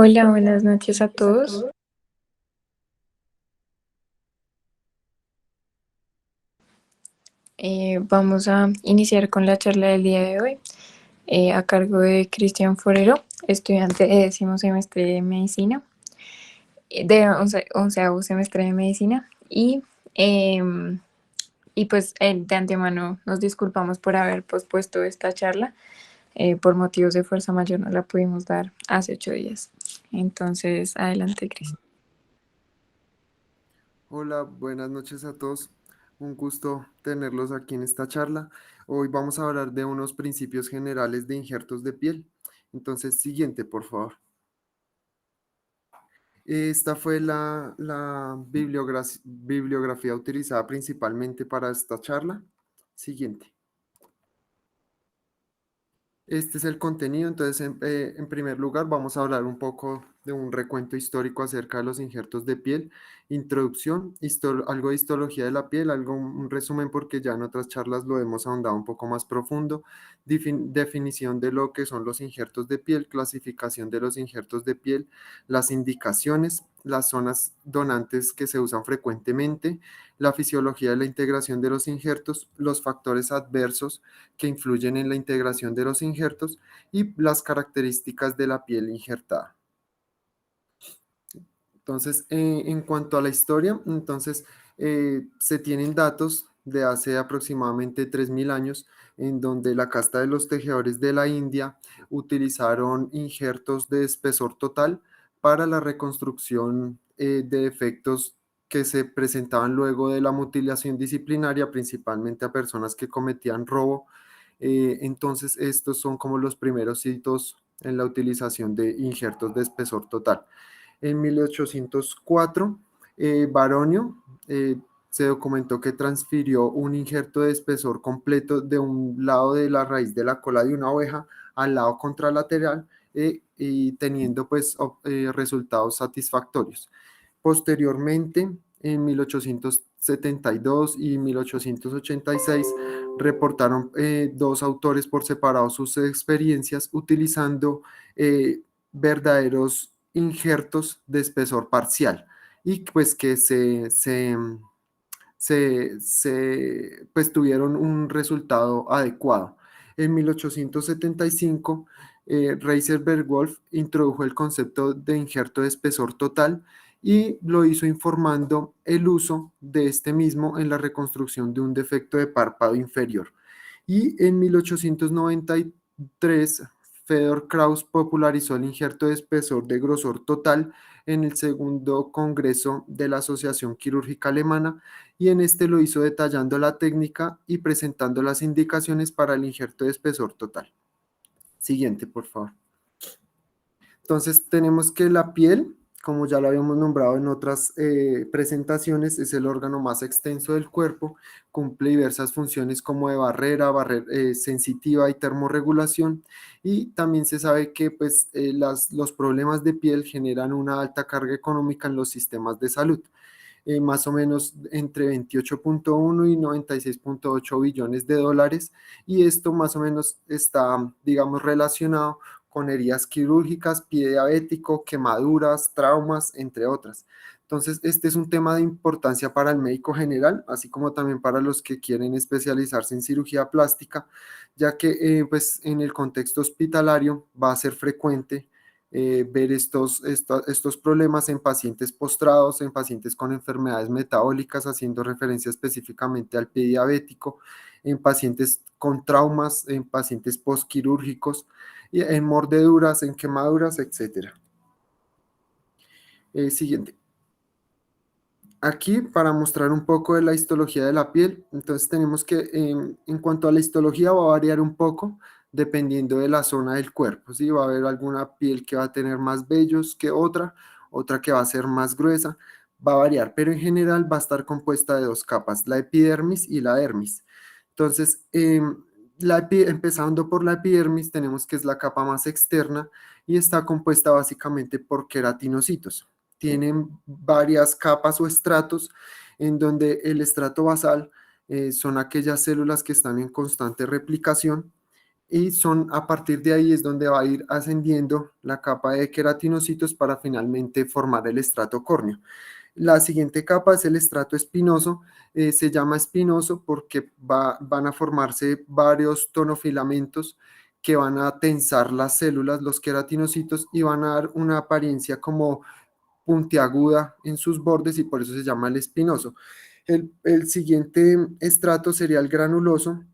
Hola, buenas noches a todos. Vamos a iniciar con la charla del día de hoy, a cargo de Cristian Forero, estudiante de 10º semestre de medicina, de onceavo semestre de medicina, em, y pues de antemano nos disculpamos por haber pospuesto esta charla. Por motivos de fuerza mayor no la pudimos dar hace 8 días. Entonces, adelante, Cris. Hola, buenas noches a todos. Un gusto tenerlos aquí en esta charla. Hoy vamos a hablar de unos principios generales de injertos de piel. Entonces, siguiente, por favor. Esta fue la bibliografía utilizada principalmente para esta charla. Siguiente. Este es el contenido, entonces en primer lugar vamos a hablar un poco de un recuento histórico acerca de los injertos de piel, introducción, algo de histología de la piel, algo, un resumen porque ya en otras charlas lo hemos ahondado un poco más profundo, definición de lo que son los injertos de piel, clasificación de los injertos de piel, las indicaciones, las zonas donantes que se usan frecuentemente, la fisiología de la integración de los injertos, los factores adversos, que influyen en la integración de los injertos y las características de la piel injertada. Entonces, en cuanto a la historia, entonces se tienen datos de hace aproximadamente 3.000 años en donde la casta de los tejedores de la India utilizaron injertos de espesor total para la reconstrucción de efectos que se presentaban luego de la mutilación disciplinaria, principalmente a personas que cometían robo. Entonces, estos son como los primeros hitos en la utilización de injertos de espesor total. En 1804, Baronio se documentó que transfirió un injerto de espesor completo de un lado de la raíz de la cola de una oveja al lado contralateral y teniendo pues resultados satisfactorios. Posteriormente, en 1872 y 1886, reportaron dos autores por separado sus experiencias utilizando verdaderos injertos de espesor parcial y pues que pues tuvieron un resultado adecuado. En 1875, Reisenberg-Wolf introdujo el concepto de injerto de espesor total y lo hizo informando el uso de este mismo en la reconstrucción de un defecto de párpado inferior. Y en 1893, Fedor Krauss popularizó el injerto de espesor de grosor total en el segundo congreso de la Asociación Quirúrgica Alemana y en este lo hizo detallando la técnica y presentando las indicaciones para el injerto de espesor total. Siguiente, por favor. Entonces tenemos que la piel, como ya lo habíamos nombrado en otras presentaciones, es el órgano más extenso del cuerpo, cumple diversas funciones como de barrera sensitiva y termorregulación, y también se sabe que pues, los problemas de piel generan una alta carga económica en los sistemas de salud. Más o menos entre 28.1 y 96.8 billones de dólares, y esto más o menos está, digamos, relacionado con heridas quirúrgicas, pie diabético, quemaduras, traumas, entre otras. Entonces, este es un tema de importancia para el médico general, así como también para los que quieren especializarse en cirugía plástica, ya que pues, en el contexto hospitalario va a ser frecuente ver estos problemas en pacientes postrados, en pacientes con enfermedades metabólicas, haciendo referencia específicamente al pie diabético, en pacientes con traumas, en pacientes postquirúrgicos, en mordeduras, en quemaduras, etc. Siguiente. Aquí para mostrar un poco de la histología de la piel, entonces tenemos que en cuanto a la histología va a variar un poco dependiendo de la zona del cuerpo, ¿sí? Va a haber alguna piel que va a tener más vellos que otra que va a ser más gruesa, va a variar, pero en general va a estar compuesta de dos capas, la epidermis y la dermis. Entonces, empezando por la epidermis, tenemos que es la capa más externa y está compuesta básicamente por queratinocitos. Tienen varias capas o estratos en donde el estrato basal son aquellas células que están en constante replicación y a partir de ahí es donde va a ir ascendiendo la capa de queratinocitos para finalmente formar el estrato córneo. La siguiente capa es el estrato espinoso. Se llama espinoso porque van a formarse varios tonofilamentos que van a tensar las células, los queratinocitos, y van a dar una apariencia como puntiaguda en sus bordes y por eso se llama el espinoso. El siguiente estrato sería el granuloso,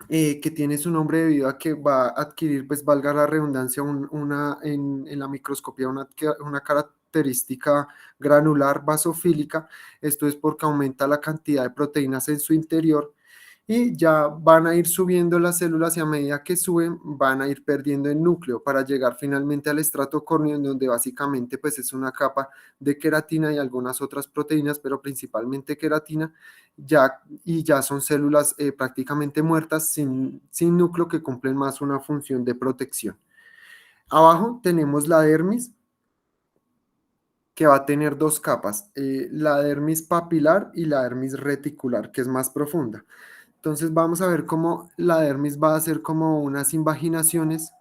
que tiene su nombre debido a que va a adquirir, pues valga la redundancia, en la microscopía una característica granular basofílica. Esto es porque aumenta la cantidad de proteínas en su interior y ya van a ir subiendo las células y a medida que suben van a ir perdiendo el núcleo para llegar finalmente al estrato córneo, en donde básicamente pues es una capa de queratina y algunas otras proteínas, pero principalmente queratina, y ya son células prácticamente muertas sin núcleo, que cumplen más una función de protección. Abajo tenemos la dermis, que va a tener dos capas, la dermis papilar y la dermis reticular, que es más profunda. Entonces vamos a ver cómo la dermis va a hacer como unas invaginaciones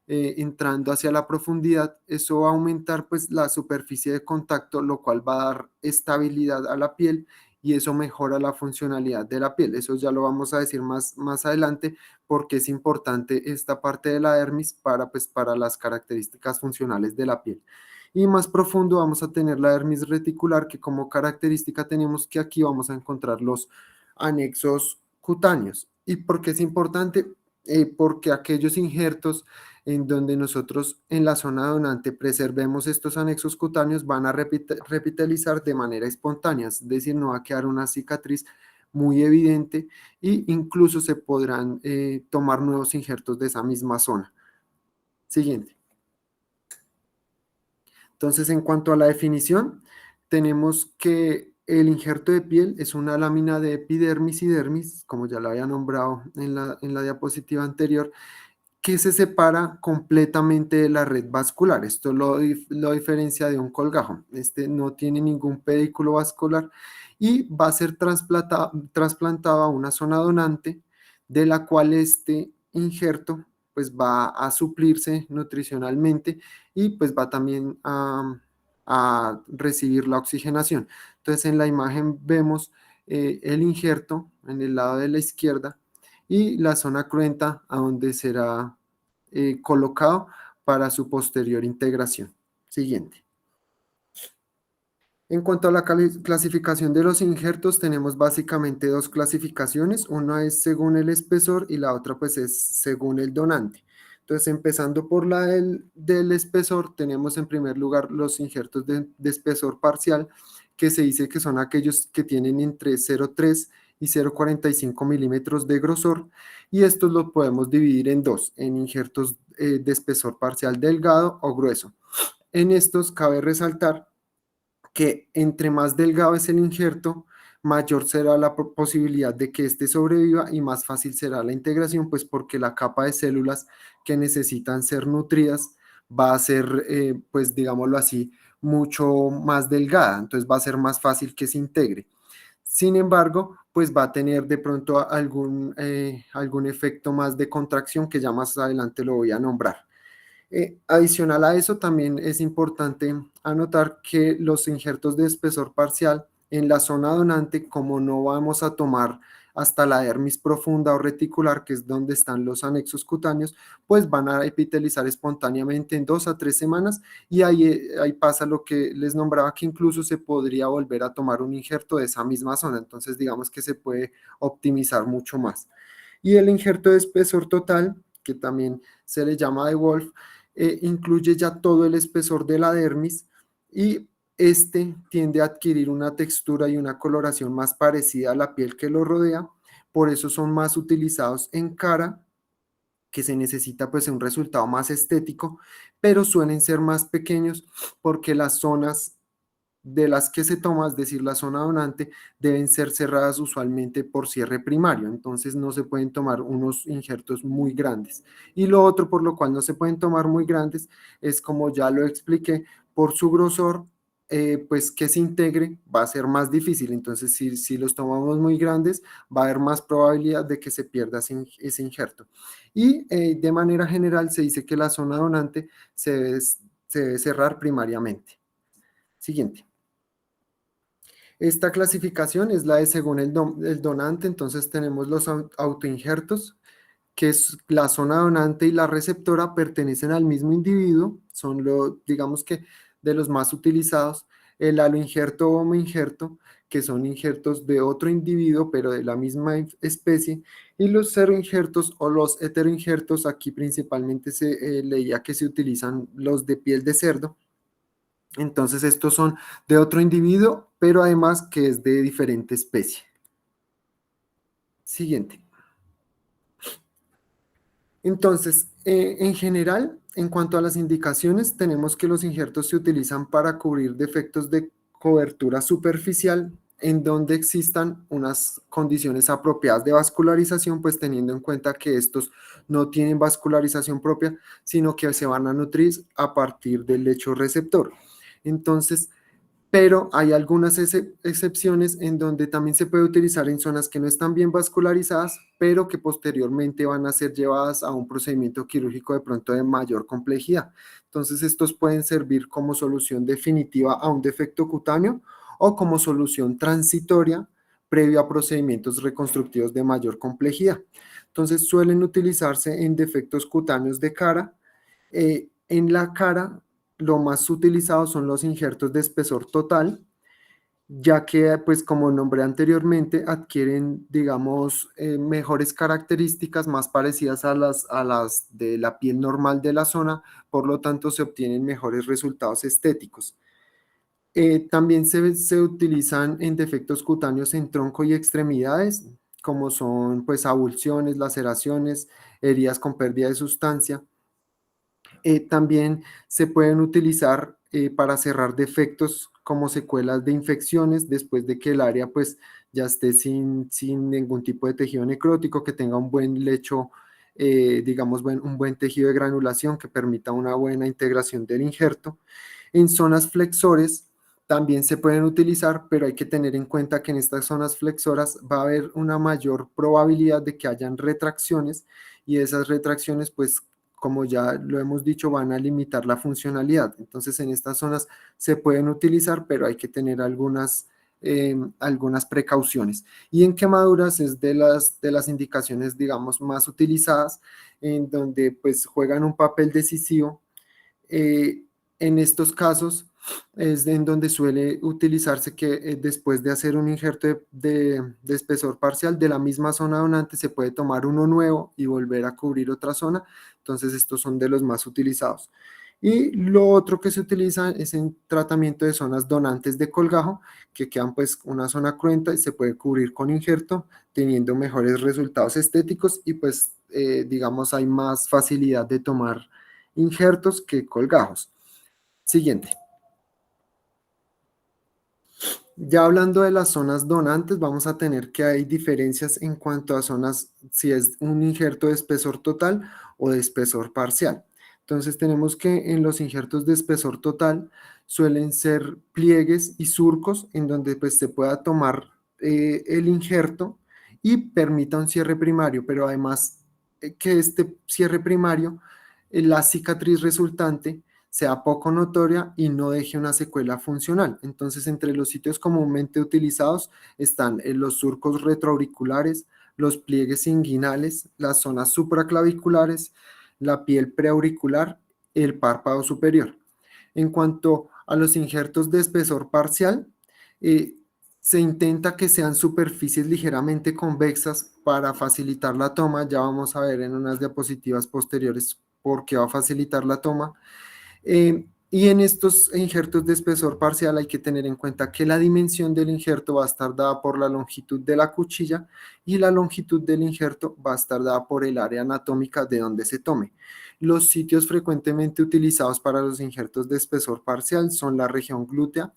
entrando hacia la profundidad. Eso va a aumentar pues la superficie de contacto, lo cual va a dar estabilidad a la piel y eso mejora la funcionalidad de la piel. Eso ya lo vamos a decir más adelante, porque es importante esta parte de la dermis para las características funcionales de la piel. Y más profundo vamos a tener la dermis reticular, que como característica tenemos que aquí vamos a encontrar los anexos cutáneos. ¿Y por qué es importante? Porque aquellos injertos en donde nosotros en la zona donante preservemos estos anexos cutáneos van a repitalizar de manera espontánea, es decir, no va a quedar una cicatriz muy evidente e incluso se podrán tomar nuevos injertos de esa misma zona. Siguiente. Entonces, en cuanto a la definición, tenemos que el injerto de piel es una lámina de epidermis y dermis, como ya lo había nombrado en la diapositiva anterior, que se separa completamente de la red vascular. Esto lo diferencia de un colgajo. Este no tiene ningún pedículo vascular y va a ser trasplantado a una zona donante, de la cual este injerto pues va a suplirse nutricionalmente y pues va también a recibir la oxigenación. Entonces en la imagen vemos el injerto en el lado de la izquierda y la zona cruenta a donde será colocado para su posterior integración. Siguiente. En cuanto a la clasificación de los injertos, tenemos básicamente dos clasificaciones. Una es según el espesor y la otra pues es según el donante. Entonces, empezando por la del espesor, tenemos en primer lugar los injertos de espesor parcial, que se dice que son aquellos que tienen entre 0,3 y 0,45 milímetros de grosor, y estos los podemos dividir en dos, en injertos de espesor parcial delgado o grueso. En estos cabe resaltar que entre más delgado es el injerto, mayor será la posibilidad de que éste sobreviva y más fácil será la integración, pues porque la capa de células que necesitan ser nutridas va a ser, pues digámoslo así, mucho más delgada, entonces va a ser más fácil que se integre. Sin embargo, pues va a tener de pronto algún efecto más de contracción, que ya más adelante lo voy a nombrar. Adicional a eso, también es importante anotar que los injertos de espesor parcial en la zona donante, como no vamos a tomar hasta la dermis profunda o reticular, que es donde están los anexos cutáneos, pues van a epitelizar espontáneamente en 2 a 3 semanas y ahí pasa lo que les nombraba, que incluso se podría volver a tomar un injerto de esa misma zona, entonces digamos que se puede optimizar mucho más. Y el injerto de espesor total, que también se le llama de Wolf, incluye ya todo el espesor de la dermis y este tiende a adquirir una textura y una coloración más parecida a la piel que lo rodea, por eso son más utilizados en cara, que se necesita pues un resultado más estético, pero suelen ser más pequeños porque las zonas de las que se toma, es decir, la zona donante, deben ser cerradas usualmente por cierre primario, entonces no se pueden tomar unos injertos muy grandes. Y lo otro por lo cual no se pueden tomar muy grandes es, como ya lo expliqué, por su grosor pues que se integre va a ser más difícil. Entonces, si los tomamos muy grandes, va a haber más probabilidad de que se pierda ese injerto. Y de manera general se dice que la zona donante se debe cerrar primariamente. Siguiente. Esta clasificación es la de según el donante, entonces tenemos los autoinjertos, que es la zona donante y la receptora pertenecen al mismo individuo, son digamos que de los más utilizados, el aloinjerto o homoinjerto, que son injertos de otro individuo, pero de la misma especie, y los seroinjertos o los heteroinjertos, aquí principalmente se leía que se utilizan los de piel de cerdo, entonces estos son de otro individuo, pero además que es de diferente especie. Siguiente. Entonces, en general, en cuanto a las indicaciones, tenemos que los injertos se utilizan para cubrir defectos de cobertura superficial en donde existan unas condiciones apropiadas de vascularización, pues teniendo en cuenta que estos no tienen vascularización propia, sino que se van a nutrir a partir del lecho receptor. Entonces, pero hay algunas excepciones en donde también se puede utilizar en zonas que no están bien vascularizadas, pero que posteriormente van a ser llevadas a un procedimiento quirúrgico de pronto de mayor complejidad. Entonces, estos pueden servir como solución definitiva a un defecto cutáneo o como solución transitoria previo a procedimientos reconstructivos de mayor complejidad. Entonces, suelen utilizarse en defectos cutáneos de cara. En la cara, lo más utilizado son los injertos de espesor total, ya que, pues como nombré anteriormente, adquieren, digamos, mejores características más parecidas a las de la piel normal de la zona, por lo tanto se obtienen mejores resultados estéticos. También se utilizan en defectos cutáneos en tronco y extremidades, como son pues abulsiones, laceraciones, heridas con pérdida de sustancia. También se pueden utilizar para cerrar defectos como secuelas de infecciones después de que el área pues ya esté sin ningún tipo de tejido necrótico, que tenga un buen lecho, digamos, un buen tejido de granulación que permita una buena integración del injerto. En zonas flexores también se pueden utilizar, pero hay que tener en cuenta que en estas zonas flexoras va a haber una mayor probabilidad de que hayan retracciones y esas retracciones pues como ya lo hemos dicho, van a limitar la funcionalidad. Entonces, en estas zonas se pueden utilizar, pero hay que tener algunas precauciones. Y en quemaduras es de las indicaciones, digamos, más utilizadas, en donde pues juegan un papel decisivo. En estos casos es en donde suele utilizarse que después de hacer un injerto de espesor parcial de la misma zona donante se puede tomar uno nuevo y volver a cubrir otra zona. Entonces estos son de los más utilizados. Y lo otro que se utiliza es en tratamiento de zonas donantes de colgajo, que quedan pues una zona cruenta y se puede cubrir con injerto, teniendo mejores resultados estéticos y pues digamos hay más facilidad de tomar injertos que colgajos. Siguiente. Ya hablando de las zonas donantes, vamos a tener que hay diferencias en cuanto a zonas, si es un injerto de espesor total o de espesor parcial. Entonces tenemos que en los injertos de espesor total suelen ser pliegues y surcos en donde pues se pueda tomar el injerto y permita un cierre primario, pero además que este cierre primario, la cicatriz resultante sea poco notoria y no deje una secuela funcional. Entonces, entre los sitios comúnmente utilizados están los surcos retroauriculares, los pliegues inguinales, las zonas supraclaviculares, la piel preauricular, el párpado superior. En cuanto a los injertos de espesor parcial, eh, se intenta que sean superficies ligeramente convexas para facilitar la toma. Ya vamos a ver en unas diapositivas posteriores por qué va a facilitar la toma. Y en estos injertos de espesor parcial hay que tener en cuenta que la dimensión del injerto va a estar dada por la longitud de la cuchilla y la longitud del injerto va a estar dada por el área anatómica de donde se tome. Los sitios frecuentemente utilizados para los injertos de espesor parcial son la región glútea,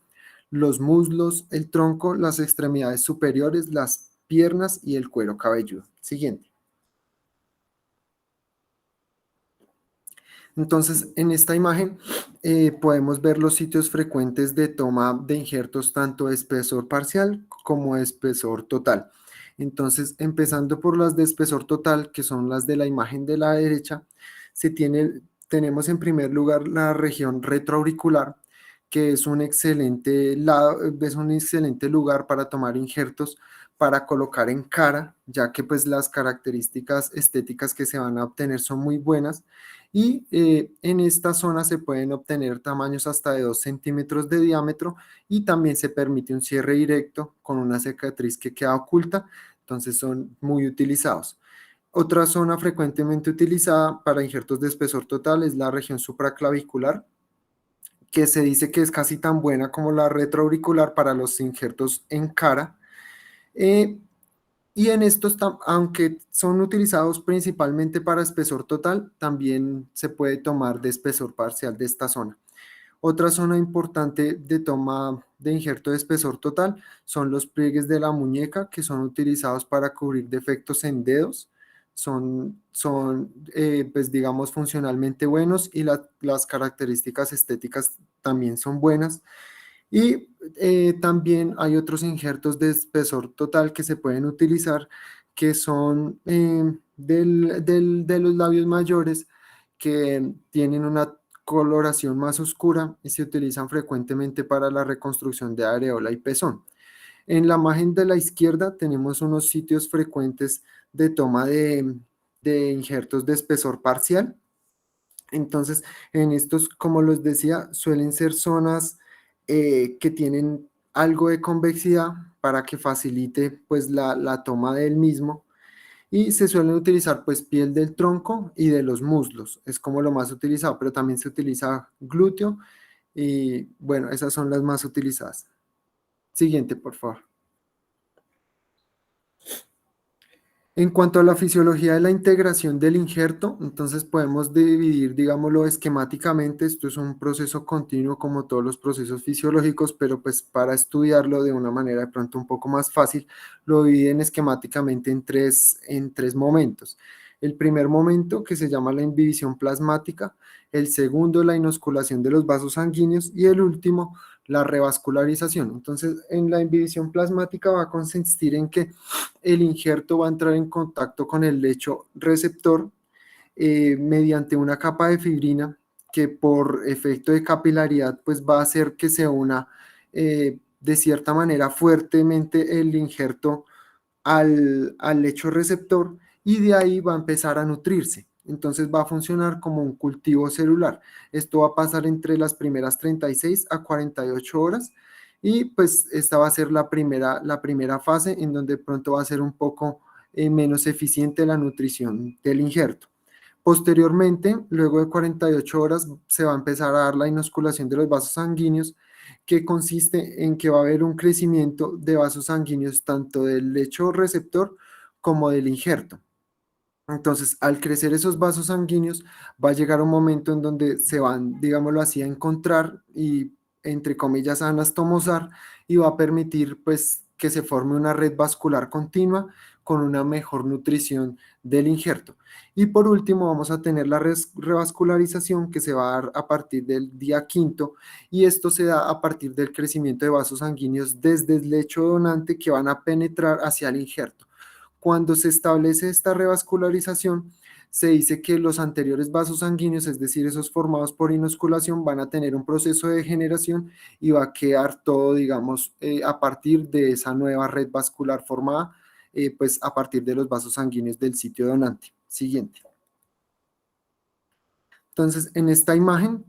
los muslos, el tronco, las extremidades superiores, las piernas y el cuero cabelludo. Siguiente. Entonces, en esta imagen podemos ver los sitios frecuentes de toma de injertos tanto de espesor parcial como de espesor total. Entonces, empezando por las de espesor total, que son las de la imagen de la derecha, tenemos en primer lugar la región retroauricular, que es un es un excelente lugar para tomar injertos para colocar en cara, ya que pues las características estéticas que se van a obtener son muy buenas y en esta zona se pueden obtener tamaños hasta de 2 centímetros de diámetro y también se permite un cierre directo con una cicatriz que queda oculta, entonces son muy utilizados. Otra zona frecuentemente utilizada para injertos de espesor total es la región supraclavicular, que se dice que es casi tan buena como la retroauricular para los injertos en cara. Eh, y en estos, aunque son utilizados principalmente para espesor total, también se puede tomar de espesor parcial de esta zona. Otra zona importante de toma de injerto de espesor total son los pliegues de la muñeca, que son utilizados para cubrir defectos en dedos. Pues digamos, funcionalmente buenos y las características estéticas también son buenas. Y también hay otros injertos de espesor total que se pueden utilizar, que son de los labios mayores, que tienen una coloración más oscura y se utilizan frecuentemente para la reconstrucción de areola y pezón. En la imagen de la izquierda tenemos unos sitios frecuentes de toma de injertos de espesor parcial. Entonces, en estos, como les decía, suelen ser zonas que tienen algo de convexidad para que facilite pues la toma del mismo y se suelen utilizar pues piel del tronco y de los muslos, es como lo más utilizado, pero también se utiliza glúteo y bueno, esas son las más utilizadas. Siguiente, por favor. En cuanto a la fisiología de la integración del injerto, entonces podemos dividir, digámoslo, esquemáticamente. Esto es un proceso continuo como todos los procesos fisiológicos, pero pues para estudiarlo de una manera de pronto un poco más fácil, lo dividen esquemáticamente en tres momentos. El primer momento, que se llama la inhibición plasmática, el segundo, la inosculación de los vasos sanguíneos y el último, la revascularización. Entonces, en la inhibición plasmática va a consistir en que el injerto va a entrar en contacto con el lecho receptor mediante una capa de fibrina que por efecto de capilaridad pues va a hacer que se una de cierta manera fuertemente el injerto al lecho receptor y de ahí va a empezar a nutrirse. Entonces va a funcionar como un cultivo celular. Esto va a pasar entre las primeras 36 a 48 horas y pues esta va a ser la primera fase en donde pronto va a ser un poco menos eficiente la nutrición del injerto. Posteriormente, luego de 48 horas, se va a empezar a dar la inosculación de los vasos sanguíneos, que consiste en que va a haber un crecimiento de vasos sanguíneos tanto del lecho receptor como del injerto. Entonces, al crecer esos vasos sanguíneos, va a llegar un momento en donde se van, digámoslo así, a encontrar y, entre comillas, a anastomosar y va a permitir, pues, que se forme una red vascular continua con una mejor nutrición del injerto. Y por último, vamos a tener la revascularización que se va a dar a partir del día quinto y esto se da a partir del crecimiento de vasos sanguíneos desde el lecho donante que van a penetrar hacia el injerto. Cuando se establece esta revascularización, se dice que los anteriores vasos sanguíneos, es decir, esos formados por inosculación, van a tener un proceso de degeneración y va a quedar todo, digamos, a partir de esa nueva red vascular formada, pues a partir de los vasos sanguíneos del sitio donante. Siguiente. Entonces, en esta imagen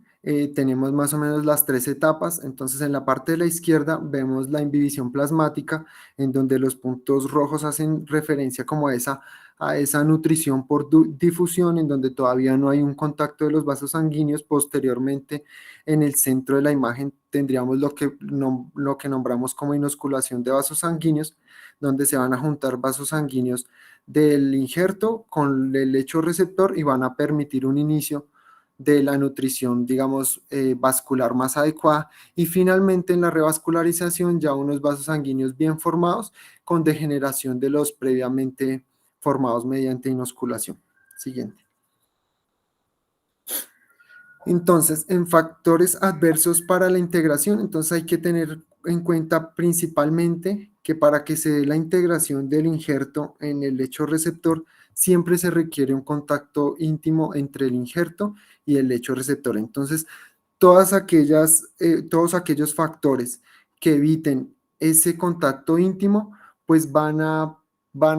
tenemos más o menos las tres etapas. Entonces, en la parte de la izquierda vemos la inhibición plasmática, en donde los puntos rojos hacen referencia como a esa nutrición por difusión, en donde todavía no hay un contacto de los vasos sanguíneos. Posteriormente, en el centro de la imagen tendríamos lo que nombramos como inosculación de vasos sanguíneos, donde se van a juntar vasos sanguíneos del injerto con el lecho receptor y van a permitir un inicio de la nutrición, digamos, vascular más adecuada y finalmente en la revascularización ya unos vasos sanguíneos bien formados con degeneración de los previamente formados mediante inosculación. Siguiente. Entonces, en factores adversos para la integración, entonces hay que tener en cuenta principalmente que para que se dé la integración del injerto en el lecho receptor, siempre se requiere un contacto íntimo entre el injerto y el lecho receptor. Entonces, todos aquellos factores que eviten ese contacto íntimo, pues van a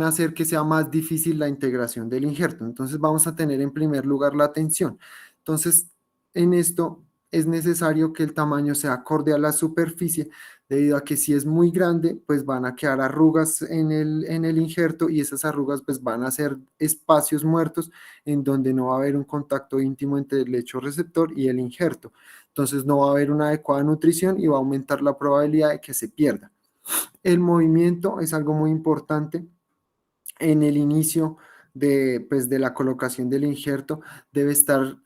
hacer que sea más difícil la integración del injerto. Entonces, vamos a tener en primer lugar la tensión. Entonces, en esto es necesario que el tamaño sea acorde a la superficie, debido a que si es muy grande, pues van a quedar arrugas en el injerto y esas arrugas pues van a ser espacios muertos en donde no va a haber un contacto íntimo entre el lecho receptor y el injerto. Entonces no va a haber una adecuada nutrición y va a aumentar la probabilidad de que se pierda. El movimiento es algo muy importante en el inicio pues, de la colocación del injerto. Debe estar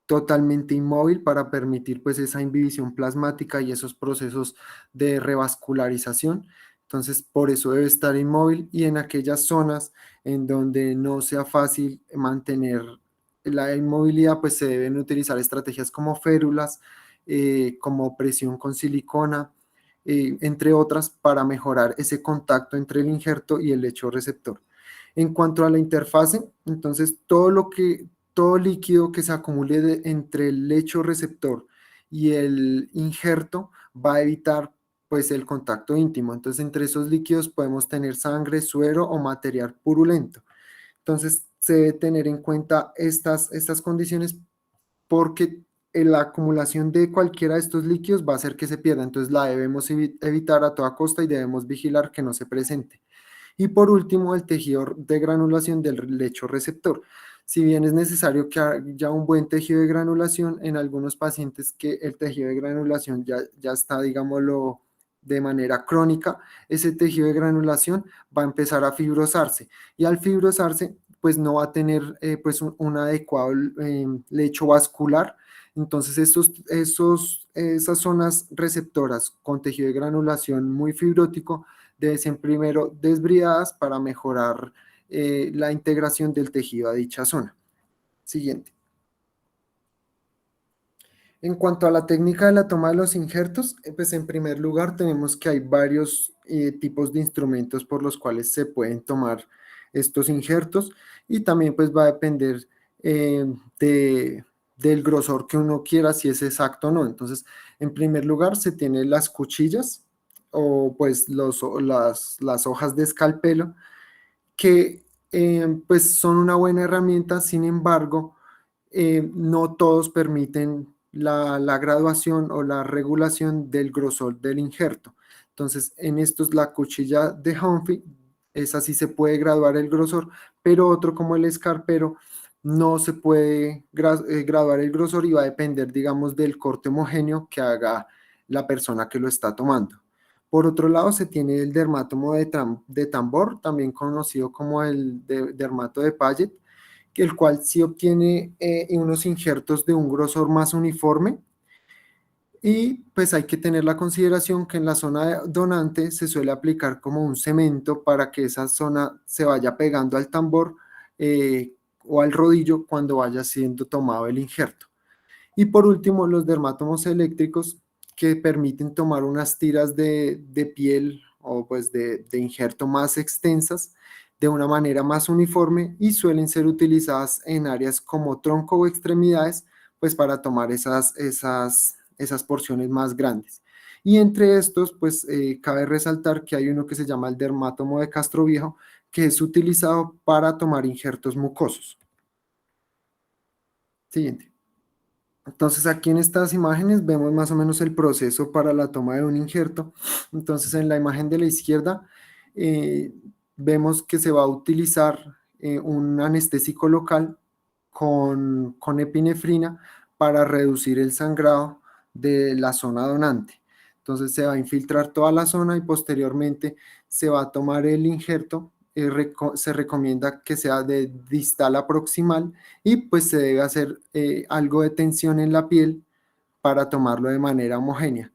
totalmente inmóvil para permitir pues esa inhibición plasmática y esos procesos de revascularización. Entonces, por eso debe estar inmóvil y en aquellas zonas en donde no sea fácil mantener la inmovilidad, pues se deben utilizar estrategias como férulas, como presión con silicona, entre otras, para mejorar ese contacto entre el injerto y el lecho receptor. En cuanto a la interfase, entonces todo líquido que se acumule entre el lecho receptor y el injerto va a evitar pues el contacto íntimo. Entonces entre esos líquidos podemos tener sangre, suero o material purulento. Entonces se debe tener en cuenta estas condiciones porque la acumulación de cualquiera de estos líquidos va a hacer que se pierda. Entonces la debemos evitar a toda costa y debemos vigilar que no se presente. Y por último, el tejido de granulación del lecho receptor. Si bien es necesario que haya un buen tejido de granulación, en algunos pacientes que el tejido de granulación ya está, digámoslo, de manera crónica, ese tejido de granulación va a empezar a fibrosarse y al fibrosarse, pues no va a tener pues un adecuado lecho vascular. Entonces, esas zonas receptoras con tejido de granulación muy fibrótico deben ser primero desbridadas para mejorar la integración del tejido a dicha zona. Siguiente. En cuanto a la técnica de la toma de los injertos, pues en primer lugar tenemos que hay varios tipos de instrumentos por los cuales se pueden tomar estos injertos y también pues va a depender eh, de, del grosor que uno quiera, si es exacto o no. Entonces, en primer lugar se tienen las cuchillas o pues las hojas de escalpelo que pues son una buena herramienta. Sin embargo, no todos permiten la graduación o la regulación del grosor del injerto. Entonces, en estos, la cuchilla de Humphrey, esa sí se puede graduar el grosor, pero otro como el escarpero no se puede graduar el grosor y va a depender, digamos, del corte homogéneo que haga la persona que lo está tomando. Por otro lado, se tiene el dermatomo de tambor, también conocido como el dermato de Paget, el cual sí obtiene unos injertos de un grosor más uniforme. Y pues hay que tener la consideración que en la zona donante se suele aplicar como un cemento para que esa zona se vaya pegando al tambor o al rodillo cuando vaya siendo tomado el injerto. Y por último, los dermatomos eléctricos que permiten tomar unas tiras de piel o pues de injerto más extensas de una manera más uniforme y suelen ser utilizadas en áreas como tronco o extremidades, pues para tomar esas porciones más grandes. Y entre estos, pues cabe resaltar que hay uno que se llama el dermatomo de Castroviejo, que es utilizado para tomar injertos mucosos. Siguiente. Entonces aquí en estas imágenes vemos más o menos el proceso para la toma de un injerto. Entonces en la imagen de la izquierda eh, vemos que se va a utilizar un anestésico local con epinefrina para reducir el sangrado de la zona donante. Entonces se va a infiltrar toda la zona y posteriormente se va a tomar el injerto. Se recomienda que sea de distal a proximal y pues se debe hacer algo de tensión en la piel para tomarlo de manera homogénea.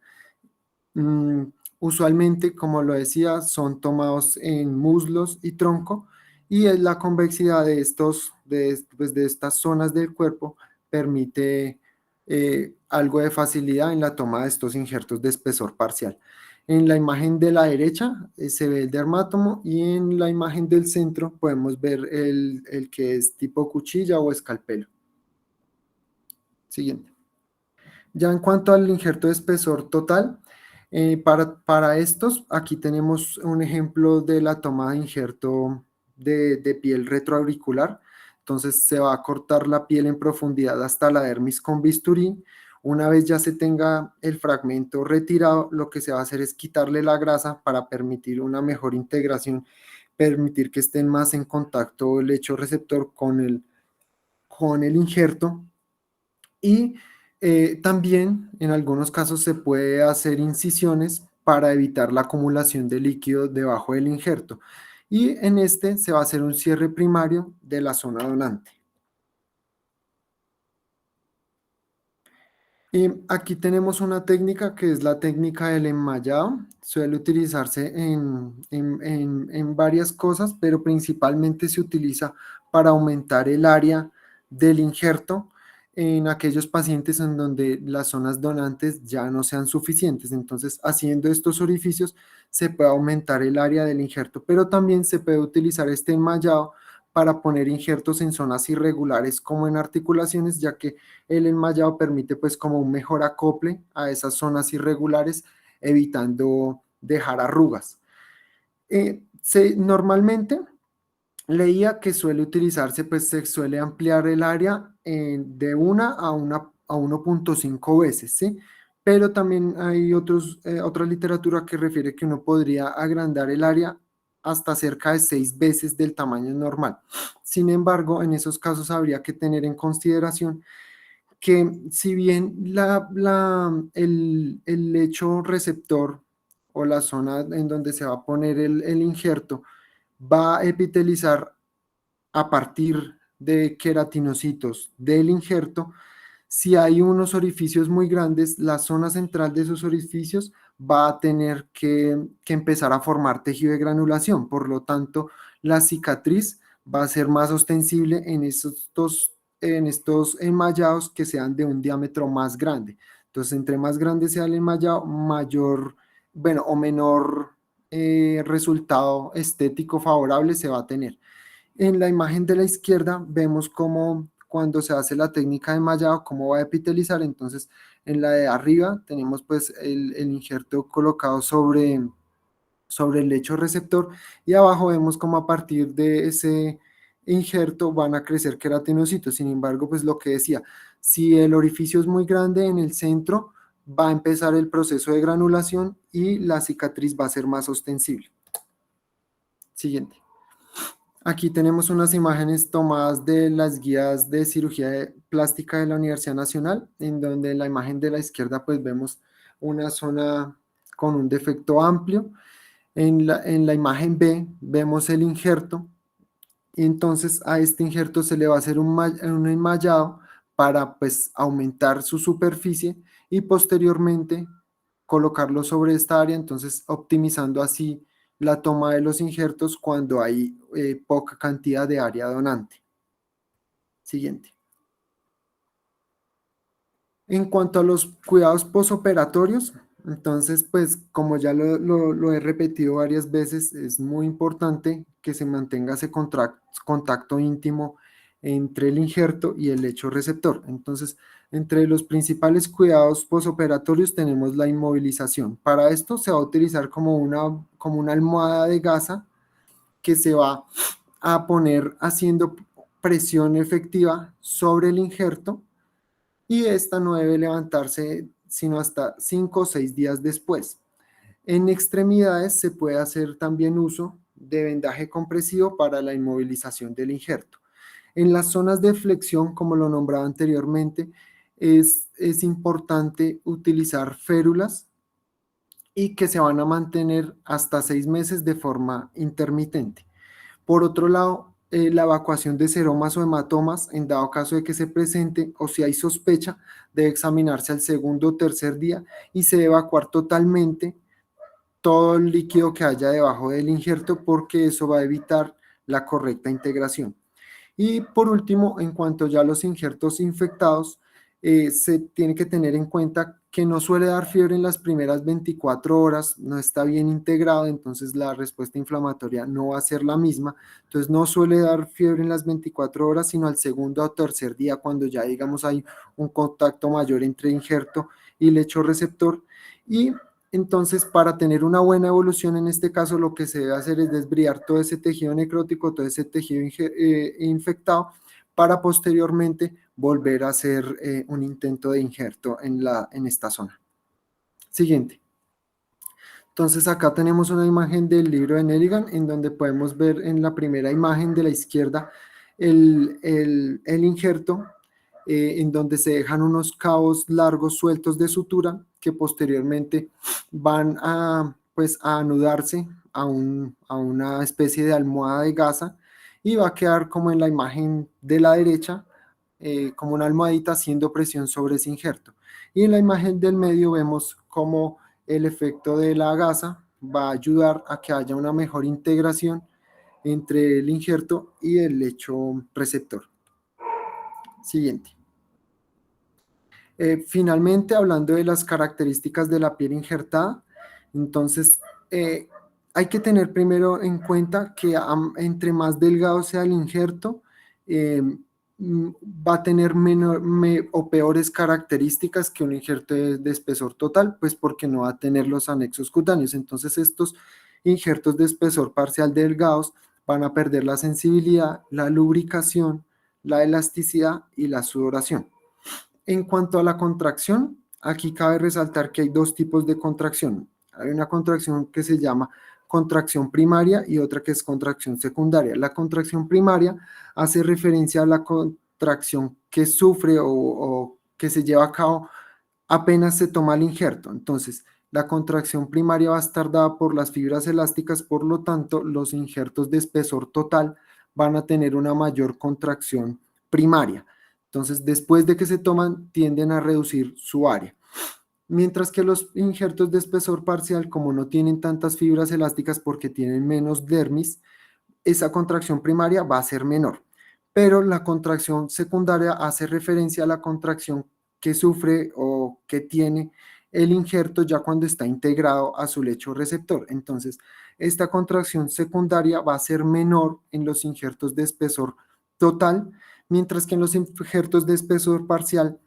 Mm, Usualmente, como lo decía, son tomados en muslos y tronco y la convexidad de estas zonas del cuerpo permite algo de facilidad en la toma de estos injertos de espesor parcial. En la imagen de la derecha se ve el dermátomo y en la imagen del centro podemos ver el que es tipo cuchilla o escalpelo. Siguiente. Ya en cuanto al injerto de espesor total, para estos, aquí tenemos un ejemplo de la toma de injerto de piel retroauricular. Entonces se va a cortar la piel en profundidad hasta la dermis con bisturí. Una vez ya se tenga el fragmento retirado, lo que se va a hacer es quitarle la grasa para permitir una mejor integración, permitir que estén más en contacto el lecho receptor con el injerto y también en algunos casos se puede hacer incisiones para evitar la acumulación de líquido debajo del injerto. Y en este se va a hacer un cierre primario de la zona donante. Y aquí tenemos una técnica que es la técnica del enmayado. Suele utilizarse en varias cosas, pero principalmente se utiliza para aumentar el área del injerto en aquellos pacientes en donde las zonas donantes ya no sean suficientes. Entonces, haciendo estos orificios se puede aumentar el área del injerto, pero también se puede utilizar este enmayado para poner injertos en zonas irregulares como en articulaciones, ya que el enmayado permite pues como un mejor acople a esas zonas irregulares, evitando dejar arrugas. Normalmente leía que suele utilizarse, pues se suele ampliar el área de a 1.5 veces, ¿sí? Pero también hay otra literatura que refiere que uno podría agrandar el área hasta cerca de 6 veces del tamaño normal. Sin embargo, en esos casos habría que tener en consideración que si bien el lecho receptor o la zona en donde se va a poner el injerto va a epitelizar a partir de queratinocitos del injerto, si hay unos orificios muy grandes, la zona central de esos orificios va a tener que empezar a formar tejido de granulación. Por lo tanto, la cicatriz va a ser más ostensible en estos enmallados que sean de un diámetro más grande. Entonces, entre más grande sea el enmayado, mayor, bueno, o menor resultado estético favorable se va a tener. En la imagen de la izquierda vemos cómo cuando se hace la técnica de mallado, cómo va a epitelizar. Entonces, en la de arriba tenemos pues el injerto colocado sobre el lecho receptor y abajo vemos cómo a partir de ese injerto van a crecer queratinocitos. Sin embargo, pues lo que decía, si el orificio es muy grande en el centro, va a empezar el proceso de granulación y la cicatriz va a ser más ostensible. Siguiente. Aquí tenemos unas imágenes tomadas de las guías de cirugía plástica de la Universidad Nacional, en donde en la imagen de la izquierda pues vemos una zona con un defecto amplio. En la imagen B vemos el injerto y entonces a este injerto se le va a hacer un enmayado para pues aumentar su superficie y posteriormente colocarlo sobre esta área, entonces optimizando así la toma de los injertos cuando hay poca cantidad de área donante. Siguiente. En cuanto a los cuidados posoperatorios, entonces, pues como ya lo he repetido varias veces, es muy importante que se mantenga ese contacto íntimo entre el injerto y el lecho receptor. Entonces, entre los principales cuidados posoperatorios tenemos la inmovilización. Para esto se va a utilizar como una almohada de gasa que se va a poner haciendo presión efectiva sobre el injerto y esta no debe levantarse sino hasta 5 o 6 días después. En extremidades se puede hacer también uso de vendaje compresivo para la inmovilización del injerto. En las zonas de flexión, como lo nombraba anteriormente, es importante utilizar férulas y que se van a mantener hasta 6 meses de forma intermitente. Por otro lado, la evacuación de seromas o hematomas, en dado caso de que se presente o si hay sospecha, debe examinarse al segundo o tercer día y se debe evacuar totalmente todo el líquido que haya debajo del injerto porque eso va a evitar la correcta integración. Y por último, en cuanto ya a los injertos infectados, se tiene que tener en cuenta que no suele dar fiebre en las primeras 24 horas, no está bien integrado, entonces la respuesta inflamatoria no va a ser la misma. Entonces no suele dar fiebre en las 24 horas, sino al segundo o tercer día, cuando ya digamos hay un contacto mayor entre injerto y lecho receptor. Y entonces, para tener una buena evolución en este caso, lo que se debe hacer es desbriar todo ese tejido necrótico, todo ese tejido infectado, para posteriormente volver a hacer un intento de injerto en esta zona. Siguiente. Entonces acá tenemos una imagen del libro de Nelligan, en donde podemos ver en la primera imagen de la izquierda el injerto, en donde se dejan unos cabos largos sueltos de sutura que posteriormente van a, pues, a anudarse a una especie de almohada de gasa, y va a quedar como en la imagen de la derecha, como una almohadita haciendo presión sobre ese injerto. Y en la imagen del medio vemos cómo el efecto de la gasa va a ayudar a que haya una mejor integración entre el injerto y el lecho receptor. Siguiente. Finalmente, hablando de las características de la piel injertada, entonces hay que tener primero en cuenta que entre más delgado sea el injerto, va a tener o peores características que un injerto de espesor total, pues porque no va a tener los anexos cutáneos. Entonces estos injertos de espesor parcial delgados van a perder la sensibilidad, la lubricación, la elasticidad y la sudoración. En cuanto a la contracción, aquí cabe resaltar que hay dos tipos de contracción. Hay una contracción que se llama contracción primaria y otra que es contracción secundaria. La contracción primaria hace referencia a la contracción que sufre o que se lleva a cabo apenas se toma el injerto. Entonces, la contracción primaria va a estar dada por las fibras elásticas, por lo tanto, los injertos de espesor total van a tener una mayor contracción primaria. Entonces, después de que se toman, tienden a reducir su área. Mientras que los injertos de espesor parcial, como no tienen tantas fibras elásticas porque tienen menos dermis, esa contracción primaria va a ser menor. Pero la contracción secundaria hace referencia a la contracción que sufre o que tiene el injerto ya cuando está integrado a su lecho receptor. Entonces, esta contracción secundaria va a ser menor en los injertos de espesor total, mientras que en los injertos de espesor parcial,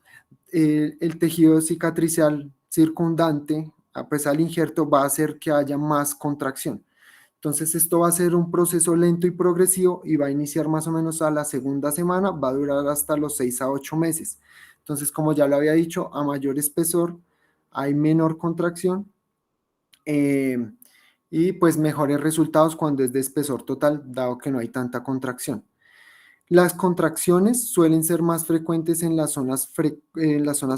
el tejido cicatricial circundante, pues al injerto, va a hacer que haya más contracción. Entonces esto va a ser un proceso lento y progresivo y va a iniciar más o menos a la segunda semana, va a durar hasta los 6 a 8 meses. Entonces, como ya lo había dicho, a mayor espesor hay menor contracción, eh, y pues mejores resultados cuando es de espesor total, dado que no hay tanta contracción. Las contracciones suelen ser más frecuentes en las zonas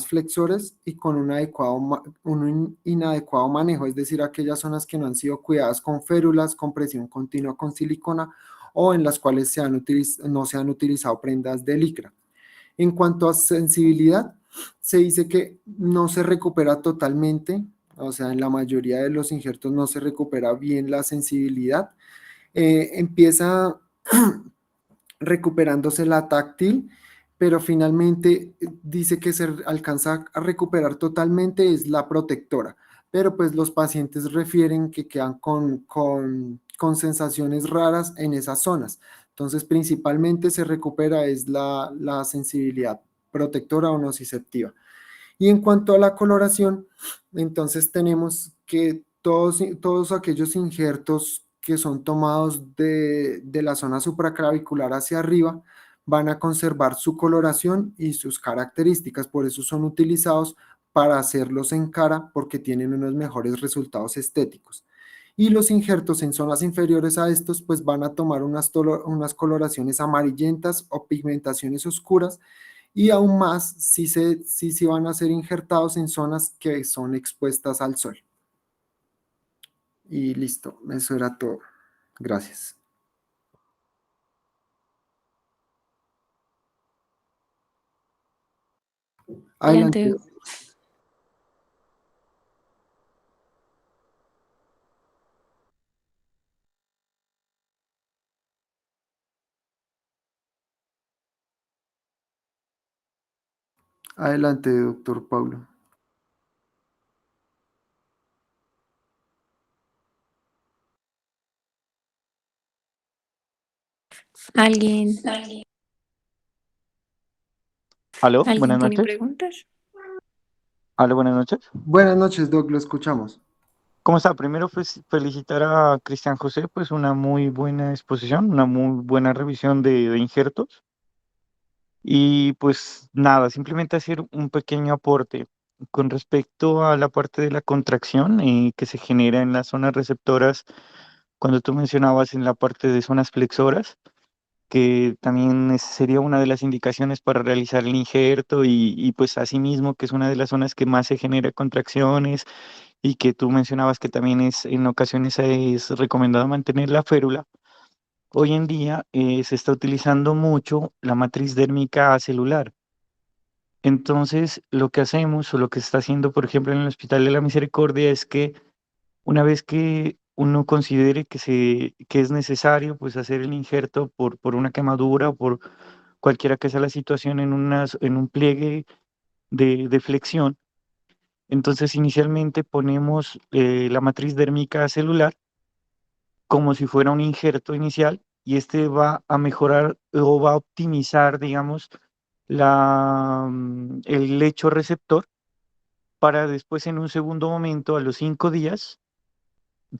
flexoras y con un inadecuado manejo, es decir, aquellas zonas que no han sido cuidadas con férulas, con presión continua con silicona, o en las cuales no se han utilizado prendas de licra. En cuanto a sensibilidad, se dice que no se recupera totalmente, o sea, en la mayoría de los injertos no se recupera bien la sensibilidad. Empieza recuperándose la táctil, pero finalmente dice que se alcanza a recuperar totalmente es la protectora, pero pues los pacientes refieren que quedan con sensaciones raras en esas zonas. Entonces, principalmente se recupera es la sensibilidad protectora o nociceptiva. Y en cuanto a la coloración, entonces tenemos que todos aquellos injertos que son tomados de la zona supraclavicular hacia arriba van a conservar su coloración y sus características, por eso son utilizados para hacerlos en cara porque tienen unos mejores resultados estéticos. Y los injertos en zonas inferiores a estos pues van a tomar unas coloraciones amarillentas o pigmentaciones oscuras, y aún más si van a ser injertados en zonas que son expuestas al sol. Y listo, eso era todo. Gracias. Adelante. Adelante. Adelante, doctor Paulo. ¿Alguien, Aló, alguien buenas tiene noches. preguntas? Aló, buenas noches. Buenas noches, Doc, lo escuchamos. ¿Cómo está? Primero, pues, felicitar a Cristian José, pues una muy buena exposición, una muy buena revisión de injertos. Y pues nada, simplemente hacer un pequeño aporte con respecto a la parte de la contracción que se genera en las zonas receptoras, cuando tú mencionabas en la parte de zonas flexoras, que también sería una de las indicaciones para realizar el injerto y pues asimismo que es una de las zonas que más se genera contracciones y que tú mencionabas que también es en ocasiones es recomendado mantener la férula. Hoy en día se está utilizando mucho la matriz dérmica celular. Entonces, lo que hacemos o lo que se está haciendo, por ejemplo, en el Hospital de la Misericordia es que una vez que uno considere que es necesario pues hacer el injerto por una quemadura o por cualquiera que sea la situación en un pliegue de flexión, entonces inicialmente ponemos la matriz dérmica celular como si fuera un injerto inicial y este va a mejorar o va a optimizar, digamos, el lecho receptor para después en un segundo momento, a los 5 días,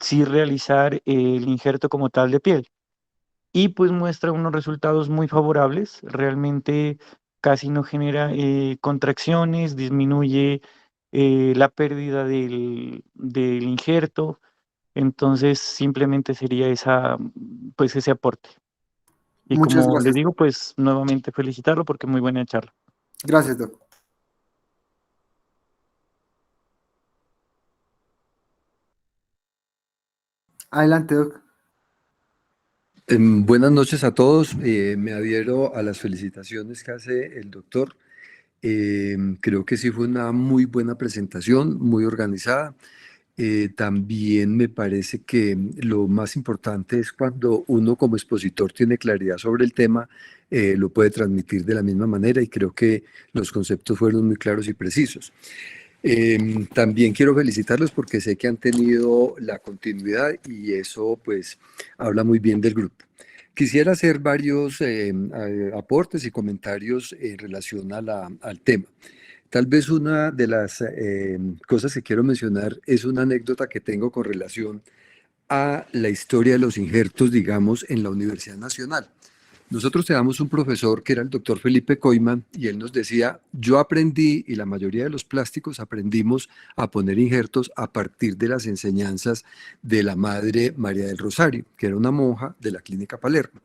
sí realizar el injerto como tal de piel. Y pues muestra unos resultados muy favorables, realmente casi no genera contracciones, disminuye la pérdida del injerto, entonces simplemente sería pues ese aporte. Y Muchas como les gracias. digo, pues nuevamente felicitarlo porque muy buena charla. Gracias, Doc. Adelante, Doc. Buenas noches a todos. Me adhiero a las felicitaciones que hace el doctor. Creo que sí fue una muy buena presentación, muy organizada. También me parece que lo más importante es cuando uno como expositor tiene claridad sobre el tema, lo puede transmitir de la misma manera y creo que los conceptos fueron muy claros y precisos. También quiero felicitarlos porque sé que han tenido la continuidad y eso pues habla muy bien del grupo. Quisiera hacer varios aportes y comentarios en relación a al tema. Tal vez una de las cosas que quiero mencionar es una anécdota que tengo con relación a la historia de los injertos, digamos, en la Universidad Nacional. Nosotros teníamos un profesor que era el doctor Felipe Coiman y él nos decía, yo aprendí y la mayoría de los plásticos aprendimos a poner injertos a partir de las enseñanzas de la madre María del Rosario, que era una monja de la Clínica Palermo.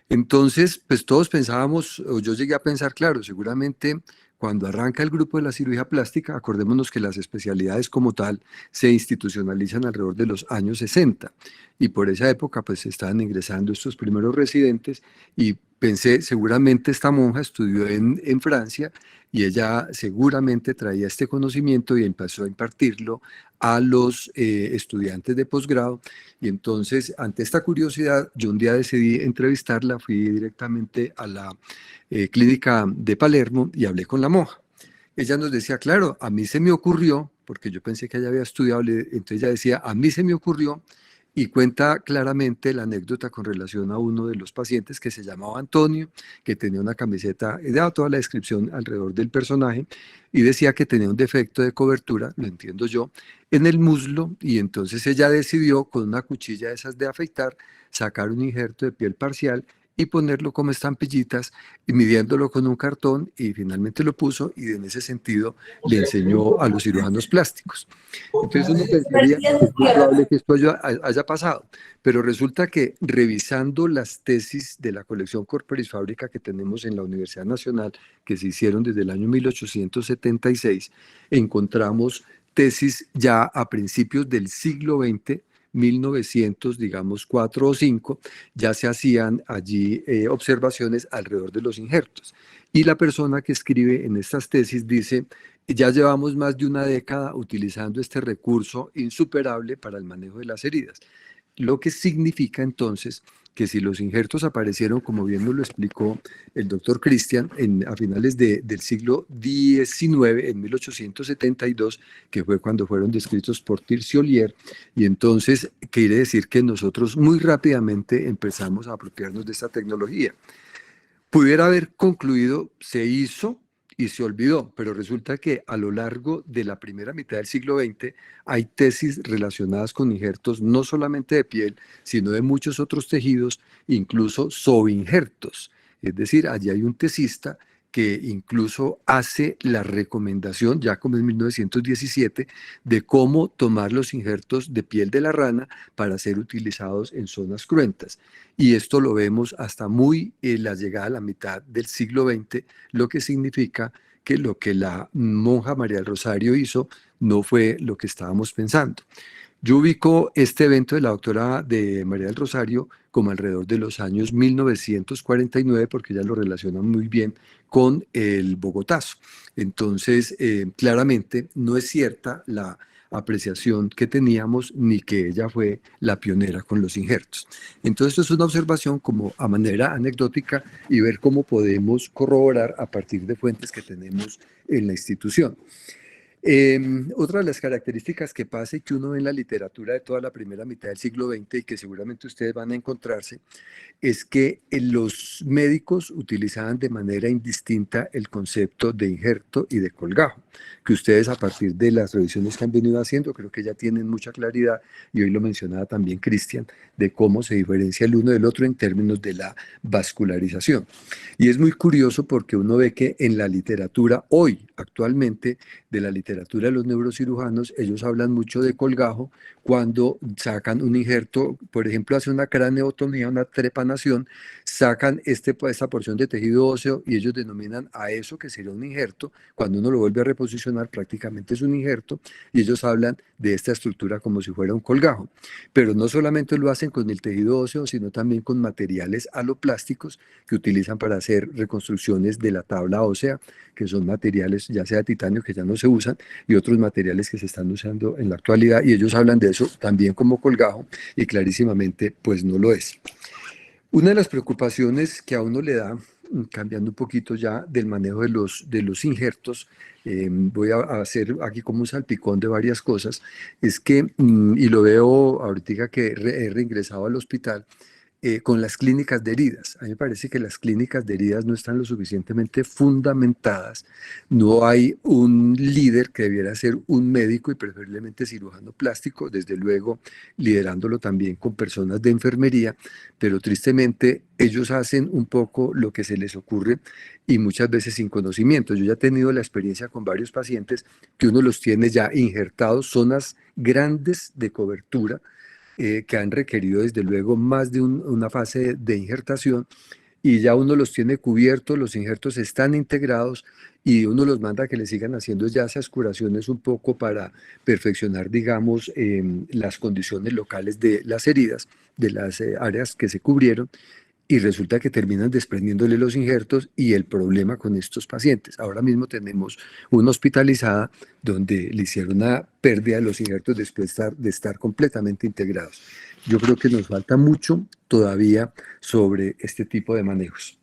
Entonces, pues todos pensábamos, o yo llegué a pensar, claro, seguramente cuando arranca el grupo de la cirugía plástica, acordémonos que las especialidades como tal se institucionalizan alrededor de los años 60 y por esa época pues estaban ingresando estos primeros residentes y pensé, seguramente esta monja estudió en Francia y ella seguramente traía este conocimiento y empezó a impartirlo a los estudiantes de posgrado y entonces, ante esta curiosidad, yo un día decidí entrevistarla, fui directamente a la clínica de Palermo y hablé con la monja. Ella nos decía, claro, a mí se me ocurrió, porque yo pensé que ella había estudiado, entonces ella decía, a mí se me ocurrió, y cuenta claramente la anécdota con relación a uno de los pacientes que se llamaba Antonio, que tenía una camiseta, daba toda la descripción alrededor del personaje, y decía que tenía un defecto de cobertura, lo entiendo yo, en el muslo, y entonces ella decidió con una cuchilla de esas de afeitar, sacar un injerto de piel parcial y ponerlo como estampillitas, y midiéndolo con un cartón, y finalmente lo puso, y en ese sentido le enseñó a los cirujanos plásticos. Entonces uno pensaría que es muy probable que esto haya pasado, pero resulta que revisando las tesis de la colección Corporis Fábrica que tenemos en la Universidad Nacional, que se hicieron desde el año 1876, encontramos tesis ya a principios del siglo XX, 1900, digamos 4 o 5, ya se hacían allí observaciones alrededor de los injertos. Y la persona que escribe en estas tesis dice, ya llevamos más de una década utilizando este recurso insuperable para el manejo de las heridas. Lo que significa entonces que si los injertos aparecieron, como bien nos lo explicó el doctor Cristian, a finales del siglo XIX, en 1872, que fue cuando fueron descritos por Tirciolier, y entonces quiere decir que nosotros muy rápidamente empezamos a apropiarnos de esta tecnología. Pudiera haber concluido, se hizo y se olvidó, pero resulta que a lo largo de la primera mitad del siglo XX hay tesis relacionadas con injertos no solamente de piel, sino de muchos otros tejidos, incluso zooinjertos. Es decir, allí hay un tesista que incluso hace la recomendación, ya como en 1917, de cómo tomar los injertos de piel de la rana para ser utilizados en zonas cruentas. Y esto lo vemos hasta muy la llegada a la mitad del siglo XX, lo que significa que lo que la monja María del Rosario hizo no fue lo que estábamos pensando. Yo ubico este evento de la doctora de María del Rosario como alrededor de los años 1949, porque ella lo relaciona muy bien con el Bogotazo. Entonces, claramente no es cierta la apreciación que teníamos ni que ella fue la pionera con los injertos. Entonces, esto es una observación como a manera anecdótica y ver cómo podemos corroborar a partir de fuentes que tenemos en la institución. Otra de las características que pasa y que uno ve en la literatura de toda la primera mitad del siglo XX y que seguramente ustedes van a encontrarse es que los médicos utilizaban de manera indistinta el concepto de injerto y de colgajo, que ustedes a partir de las revisiones que han venido haciendo creo que ya tienen mucha claridad, y hoy lo mencionaba también Cristian, de cómo se diferencia el uno del otro en términos de la vascularización. Y es muy curioso porque uno ve que en la literatura hoy, actualmente, de la literatura de los neurocirujanos, ellos hablan mucho de colgajo cuando sacan un injerto, por ejemplo, hace una craneotomía, una trepanación, sacan esta porción de tejido óseo y ellos denominan a eso que sería un injerto. Cuando uno lo vuelve a reposicionar, prácticamente es un injerto, y ellos hablan de esta estructura como si fuera un colgajo. Pero no solamente lo hacen con el tejido óseo, sino también con materiales aloplásticos que utilizan para hacer reconstrucciones de la tabla ósea, que son materiales ya sea de titanio que ya no se usan, y otros materiales que se están usando en la actualidad, y ellos hablan de eso también como colgajo, y clarísimamente pues no lo es. Una de las preocupaciones que a uno le da, cambiando un poquito ya del manejo de los injertos, voy a hacer aquí como un salpicón de varias cosas, es que, y lo veo ahorita que he reingresado al hospital, con las clínicas de heridas. A mí me parece que las clínicas de heridas no están lo suficientemente fundamentadas. No hay un líder que debiera ser un médico y preferiblemente cirujano plástico, desde luego liderándolo también con personas de enfermería, pero tristemente ellos hacen un poco lo que se les ocurre y muchas veces sin conocimiento. Yo ya he tenido la experiencia con varios pacientes que uno los tiene ya injertados, zonas grandes de cobertura, que han requerido desde luego más de una fase de injertación, y ya uno los tiene cubiertos, los injertos están integrados y uno los manda a que le sigan haciendo ya esas curaciones un poco para perfeccionar, digamos, las condiciones locales de las heridas, de las áreas que se cubrieron, y resulta que terminan desprendiéndole los injertos, y el problema con estos pacientes. Ahora mismo tenemos una hospitalizada donde le hicieron una pérdida de los injertos después de estar completamente integrados. Yo creo que nos falta mucho todavía sobre este tipo de manejos.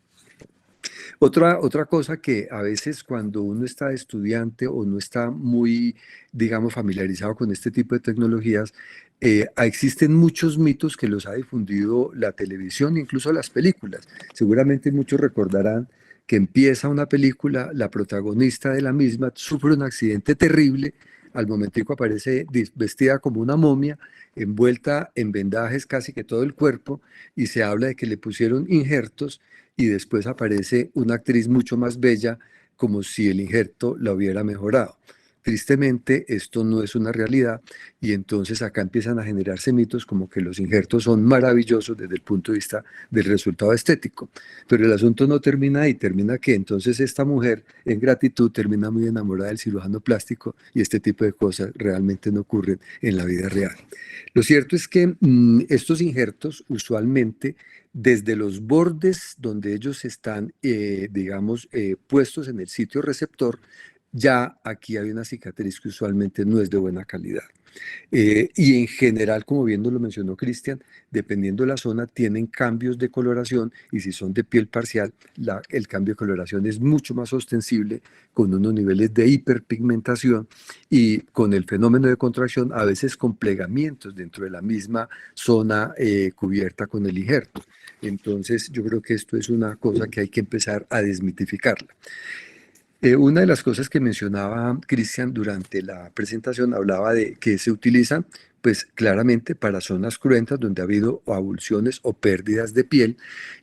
Otra cosa que a veces cuando uno está estudiante o no está muy, digamos, familiarizado con este tipo de tecnologías, existen muchos mitos que los ha difundido la televisión, incluso las películas. Seguramente muchos recordarán que empieza una película, la protagonista de la misma sufre un accidente terrible, al momentico aparece vestida como una momia, envuelta en vendajes casi que todo el cuerpo, y se habla de que le pusieron injertos, y después aparece una actriz mucho más bella, como si el injerto la hubiera mejorado. Tristemente, esto no es una realidad, y entonces acá empiezan a generarse mitos como que los injertos son maravillosos desde el punto de vista del resultado estético. Pero el asunto no termina ahí, termina que entonces esta mujer, en gratitud, termina muy enamorada del cirujano plástico, y este tipo de cosas realmente no ocurren en la vida real. Lo cierto es que estos injertos usualmente, desde los bordes donde ellos están, digamos, puestos en el sitio receptor, ya aquí hay una cicatriz que usualmente no es de buena calidad. Y en general, como bien nos lo mencionó Cristian, dependiendo de la zona, tienen cambios de coloración y si son de piel parcial, el cambio de coloración es mucho más ostensible con unos niveles de hiperpigmentación y con el fenómeno de contracción, a veces con plegamientos dentro de la misma zona cubierta con el injerto. Entonces, yo creo que esto es una cosa que hay que empezar a desmitificarla. Una de las cosas que mencionaba Cristian durante la presentación hablaba de que se utilizan, pues claramente para zonas cruentas donde ha habido avulsiones o pérdidas de piel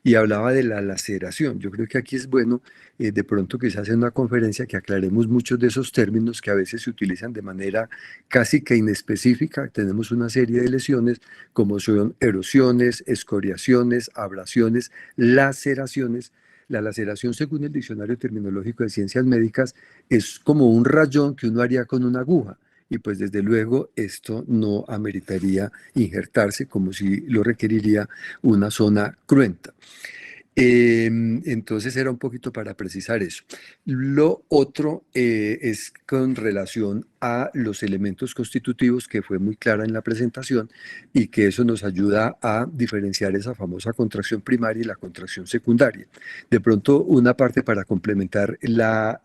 y hablaba de la laceración. Yo creo que aquí es bueno, de pronto quizás en una conferencia que aclaremos muchos de esos términos que a veces se utilizan de manera casi que inespecífica. Tenemos una serie de lesiones como son erosiones, escoriaciones, abrasiones, laceraciones. La laceración, según el Diccionario Terminológico de Ciencias Médicas, es como un rayón que uno haría con una aguja. Y pues desde luego esto no ameritaría injertarse como si lo requeriría una zona cruenta. Entonces era un poquito para precisar eso. Lo otro es con relación a los elementos constitutivos, que fue muy clara en la presentación y que eso nos ayuda a diferenciar esa famosa contracción primaria y la contracción secundaria. De pronto, una parte para complementar la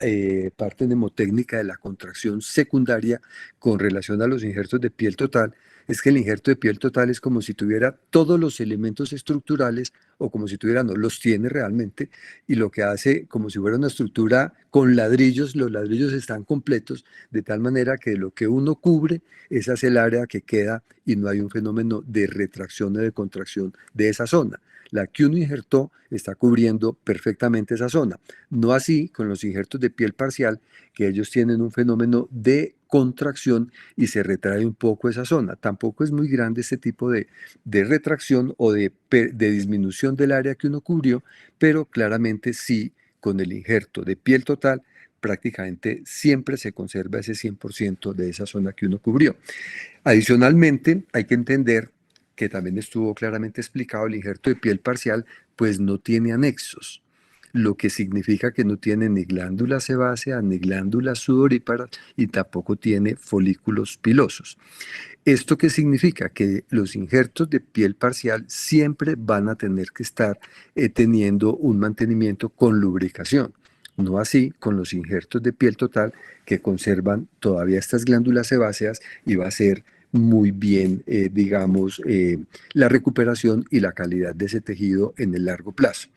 parte mnemotécnica de la contracción secundaria con relación a los injertos de piel total, es que el injerto de piel total es como si tuviera todos los elementos estructurales o como si tuviera, no los tiene realmente, y lo que hace como si fuera una estructura con ladrillos, los ladrillos están completos, de tal manera que lo que uno cubre, esa es el área que queda y no hay un fenómeno de retracción o de contracción de esa zona. La que uno injertó está cubriendo perfectamente esa zona. No así con los injertos de piel parcial, que ellos tienen un fenómeno de contracción y se retrae un poco esa zona. Tampoco es muy grande este tipo de retracción o de disminución del área que uno cubrió, pero claramente sí, con el injerto de piel total, prácticamente siempre se conserva ese 100% de esa zona que uno cubrió. Adicionalmente, hay que entender que también estuvo claramente explicado, el injerto de piel parcial, pues no tiene anexos, lo que significa que no tiene ni glándulas sebáceas, ni glándulas sudoríparas y tampoco tiene folículos pilosos. ¿Esto qué significa? Que los injertos de piel parcial siempre van a tener que estar teniendo un mantenimiento con lubricación. No así con los injertos de piel total que conservan todavía estas glándulas sebáceas y va a ser muy bien, digamos, la recuperación y la calidad de ese tejido en el largo plazo.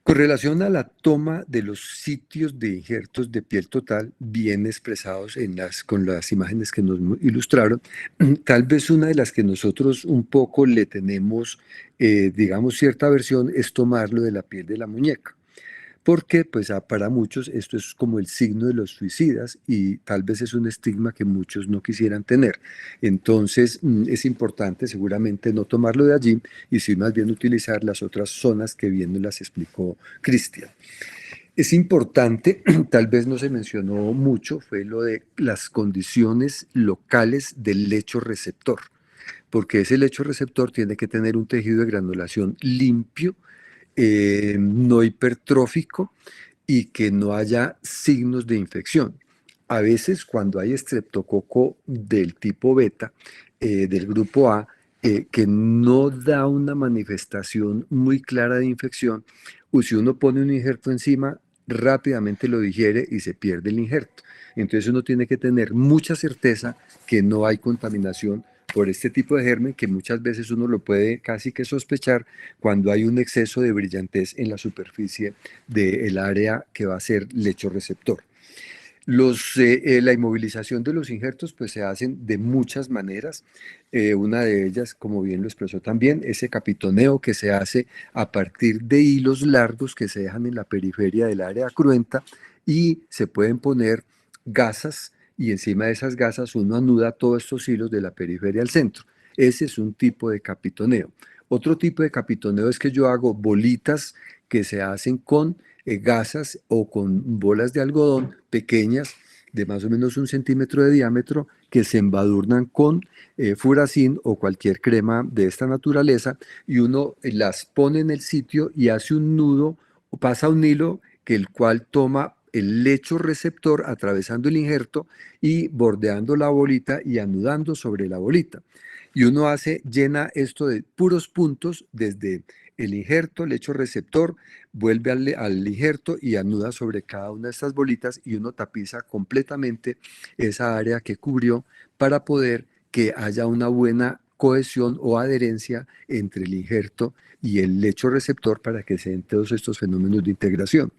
Con relación a la toma de los sitios de injertos de piel total, bien expresados con las imágenes que nos ilustraron, tal vez una de las que nosotros un poco le tenemos, digamos, cierta aversión es tomarlo de la piel de la muñeca. Porque pues para muchos esto es como el signo de los suicidas y tal vez es un estigma que muchos no quisieran tener. Entonces es importante seguramente no tomarlo de allí y sí más bien utilizar las otras zonas que bien nos las explicó Cristian. Es importante, tal vez no se mencionó mucho, fue lo de las condiciones locales del lecho receptor, porque ese lecho receptor tiene que tener un tejido de granulación limpio, no hipertrófico y que no haya signos de infección. A veces cuando hay estreptococo del tipo beta, del grupo A, que no da una manifestación muy clara de infección, o si uno pone un injerto encima, rápidamente lo digiere y se pierde el injerto. Entonces uno tiene que tener mucha certeza que no hay contaminación por este tipo de germen que muchas veces uno lo puede casi que sospechar cuando hay un exceso de brillantez en la superficie del área que va a ser lecho receptor. La inmovilización de los injertos pues se hacen de muchas maneras. Una de ellas, como bien lo expresó también, ese capitoneo que se hace a partir de hilos largos que se dejan en la periferia del área cruenta y se pueden poner gasas y encima de esas gasas uno anuda todos estos hilos de la periferia al centro. Ese es un tipo de capitoneo. Otro tipo de capitoneo es que yo hago bolitas que se hacen con gasas o con bolas de algodón pequeñas de más o menos 1 centímetro de diámetro que se embadurnan con furacin o cualquier crema de esta naturaleza y uno las pone en el sitio y hace un nudo o pasa un hilo que el cual toma el lecho receptor atravesando el injerto y bordeando la bolita y anudando sobre la bolita. Y uno llena esto de puros puntos desde el injerto, lecho receptor, vuelve al injerto y anuda sobre cada una de estas bolitas y uno tapiza completamente esa área que cubrió para poder que haya una buena cohesión o adherencia entre el injerto y el lecho receptor para que se den todos estos fenómenos de integración.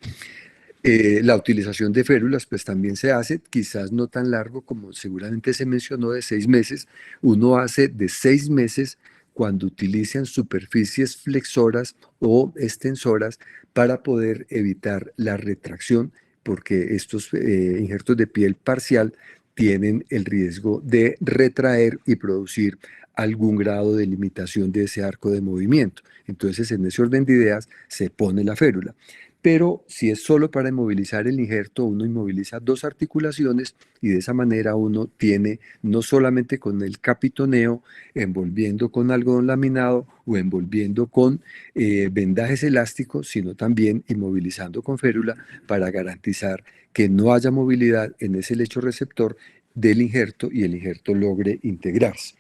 La utilización de férulas pues también se hace, quizás no tan largo como seguramente se mencionó, de 6 meses. Uno hace de 6 meses cuando utilizan superficies flexoras o extensoras para poder evitar la retracción, porque estos injertos de piel parcial tienen el riesgo de retraer y producir algún grado de limitación de ese arco de movimiento. Entonces, en ese orden de ideas, se pone la férula. Pero si es solo para inmovilizar el injerto, uno inmoviliza 2 articulaciones y de esa manera uno tiene no solamente con el capitoneo, envolviendo con algodón laminado o envolviendo con vendajes elásticos, sino también inmovilizando con férula para garantizar que no haya movilidad en ese lecho receptor del injerto y el injerto logre integrarse.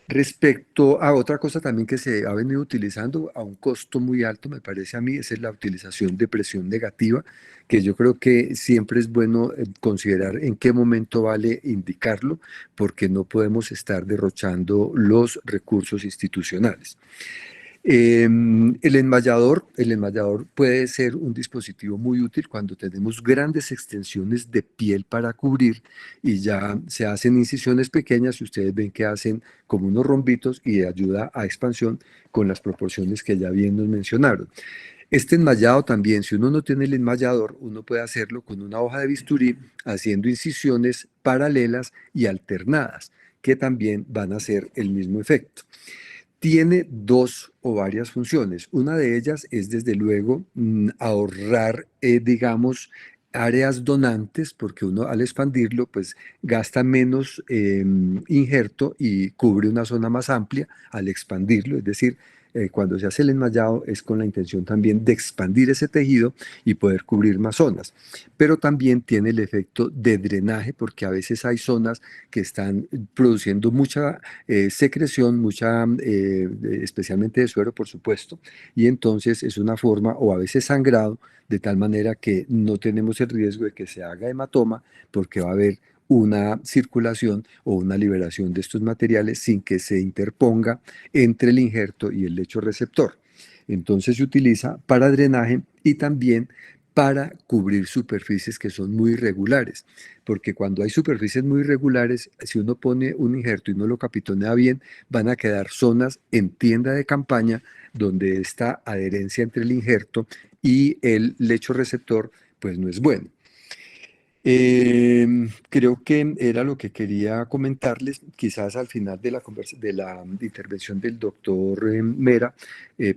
Respecto a otra cosa también que se ha venido utilizando a un costo muy alto, me parece a mí, es la utilización de presión negativa, que yo creo que siempre es bueno considerar en qué momento vale indicarlo, porque no podemos estar derrochando los recursos institucionales. El enmayador puede ser un dispositivo muy útil cuando tenemos grandes extensiones de piel para cubrir y ya se hacen incisiones pequeñas y ustedes ven que hacen como unos rombitos y ayuda a expansión con las proporciones que ya bien nos mencionaron. Este enmayado también, si uno no tiene el enmayador, uno puede hacerlo con una hoja de bisturí haciendo incisiones paralelas y alternadas, que también van a hacer el mismo efecto. Tiene 2 o varias funciones. Una de ellas es, desde luego, ahorrar, digamos, áreas donantes, porque uno al expandirlo, pues gasta menos injerto y cubre una zona más amplia al expandirlo. Es decir, cuando se hace el enmayado es con la intención también de expandir ese tejido y poder cubrir más zonas. Pero también tiene el efecto de drenaje, porque a veces hay zonas que están produciendo mucha secreción, especialmente de suero, por supuesto, y entonces es una forma, o a veces sangrado, de tal manera que no tenemos el riesgo de que se haga hematoma, porque va a haber una circulación o una liberación de estos materiales sin que se interponga entre el injerto y el lecho receptor. Entonces se utiliza para drenaje y también para cubrir superficies que son muy irregulares, porque cuando hay superficies muy irregulares, si uno pone un injerto y no lo capitonea bien, van a quedar zonas en tienda de campaña donde esta adherencia entre el injerto y el lecho receptor pues no es bueno. Creo que era lo que quería comentarles. Quizás al final de la intervención del doctor Mera,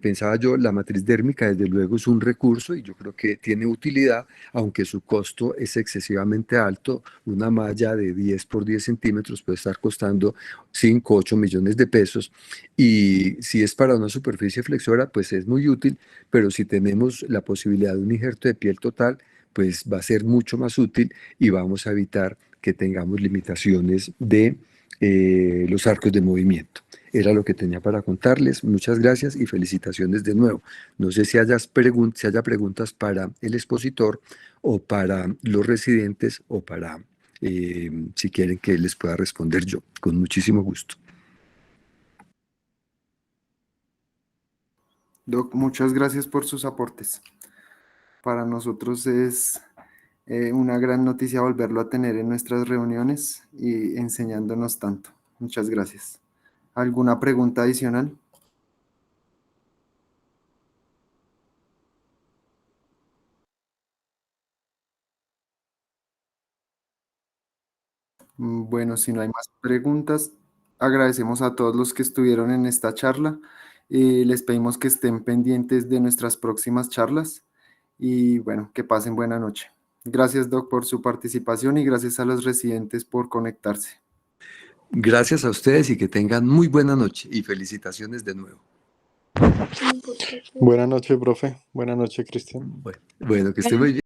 pensaba yo, la matriz dérmica desde luego es un recurso y yo creo que tiene utilidad, aunque su costo es excesivamente alto. Una malla de 10 por 10 centímetros puede estar costando 5, 8 millones de pesos, y si es para una superficie flexora, pues es muy útil, pero si tenemos la posibilidad de un injerto de piel total, pues va a ser mucho más útil y vamos a evitar que tengamos limitaciones de los arcos de movimiento. Era lo que tenía para contarles. Muchas gracias y felicitaciones de nuevo. No sé si haya preguntas para el expositor o para los residentes o para, si quieren que les pueda responder yo, con muchísimo gusto. Doc, muchas gracias por sus aportes. Para nosotros es una gran noticia volverlo a tener en nuestras reuniones y enseñándonos tanto. Muchas gracias. ¿Alguna pregunta adicional? Bueno, si no hay más preguntas, agradecemos a todos los que estuvieron en esta charla. Les pedimos que estén pendientes de nuestras próximas charlas y bueno, que pasen buena noche. Gracias, Doc, por su participación y gracias a los residentes por conectarse. Gracias a ustedes y que tengan muy buena noche y felicitaciones de nuevo. Buenas noches, profe. Buenas noches, Cristian. Bueno, que esté muy bien.